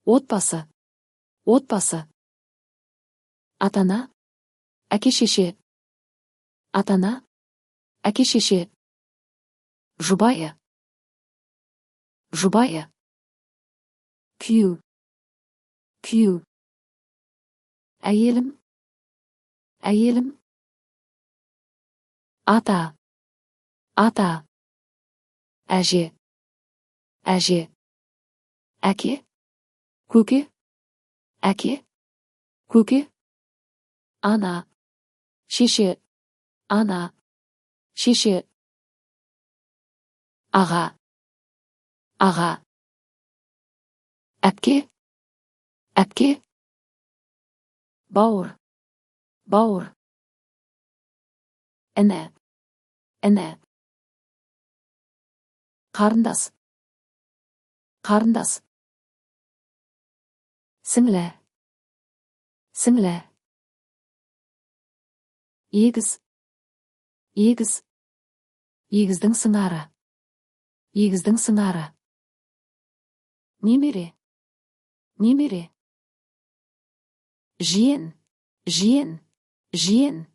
Отбасы. Отбасы. Ата-ана. Әке-шеше. Ата-ана. Әке-шеше. Жұбайы. Жұбайы. Күйеу. Күйеу. Әйелім. Әйелім. Ата. Ата. Әже. Әже. Әке. Көке. Әке. Көке. Ана. Шеше. Ана. Шеше. Аға. Аға. Әпке. Әпке. Бауыр. Бауыр. Іні. Іні. Қарындас. Қарындас. Сіңлі. Сіңлі. Егіз. Егіз. Егіздің сыңары. Егіздің сыңары. Немере. Немере. Жиен. Жиен. Жиен.